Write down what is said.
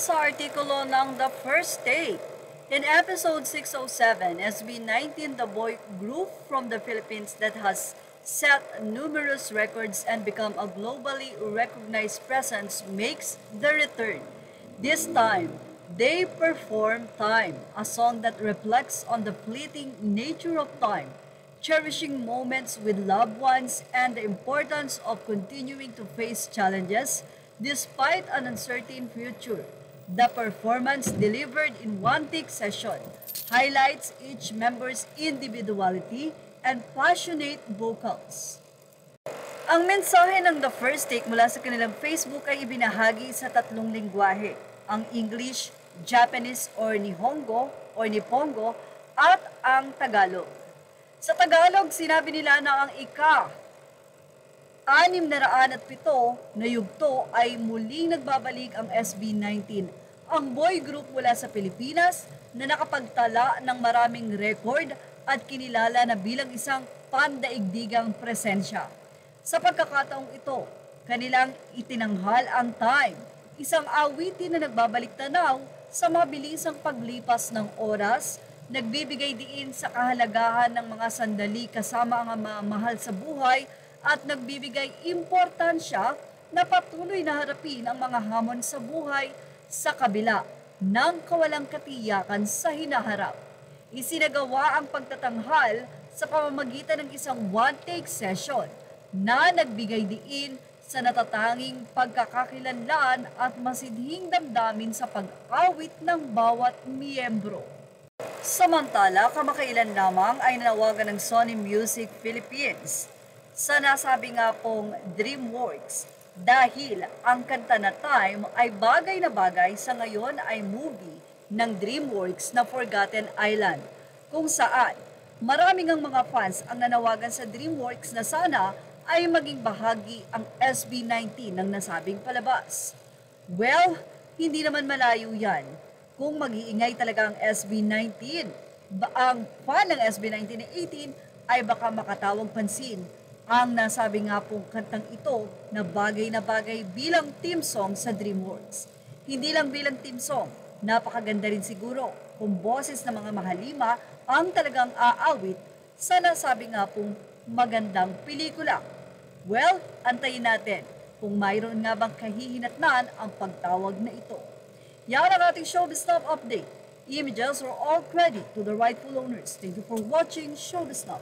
sa artikulo ng The First Take. In episode 607, SB19, the boy group from the Philippines that has set numerous records and become a globally recognized presence makes the return. This time, they perform Time, a song that reflects on the fleeting nature of time, cherishing moments with loved ones, and the importance of continuing to face challenges despite an uncertain future. The performance delivered in one take session highlights each member's individuality and passionate vocals. Ang mensahe ng The First Take mula sa kanilang Facebook ay ibinahagi sa tatlong lingwahe, ang English, Japanese or Nihongo or Nipongo at ang Tagalog. Sa Tagalog, sinabi nila na ang ika-607 na yugto ay muling nagbabalik ang SB19, ang boy group mula sa Pilipinas na nakapagtala ng maraming record at kinilala na bilang isang pandaigdigang presensya. Sa pagkakataong ito, kanilang itinanghal ang Time, isang awitin na nagbabalik tanaw sa mabilisang paglipas ng oras, nagbibigay diin sa kahalagahan ng mga sandali kasama ang mga mahal sa buhay at nagbibigay importansya na patuloy na harapin ang mga hamon sa buhay sa kabila ng kawalang katiyakan sa hinaharap. Isinagawa ang pagtatanghal sa pamamagitan ng isang one-take session na nagbigay diin sa natatanging pagkakakilanlan at masidhing damdamin sa pag-awit ng bawat miyembro. Samantala, kamakailan lamang ay nanawagan ng Sony Music Philippines sa nasabi nga pong DreamWorks dahil ang kanta na Time ay bagay na bagay sa ngayon ay movie ng DreamWorks na Forgotten Island, kung saan maraming ang mga fans ang nanawagan sa DreamWorks na sana ay maging bahagi ang SB19 ng nasabing palabas. Well, hindi naman malayo yan. Kung mag-iingay talaga ang SB19, ang fan ng SB19 na 18 ay baka makatawag pansin ang nasabi nga pong kantang ito na bagay bilang theme song sa DreamWorks. Hindi lang bilang theme song, napakaganda rin siguro kung boses ng mga mahalima ang talagang aawit sa nasabi nga pong magandang pelikula. Well, antayin natin kung mayroon nga bang kahihinatnan ang pagtawag na ito. Yan ang ating Showbiz Stop update. Images are all credit to the rightful owners. Thank you for watching Showbiz Stop.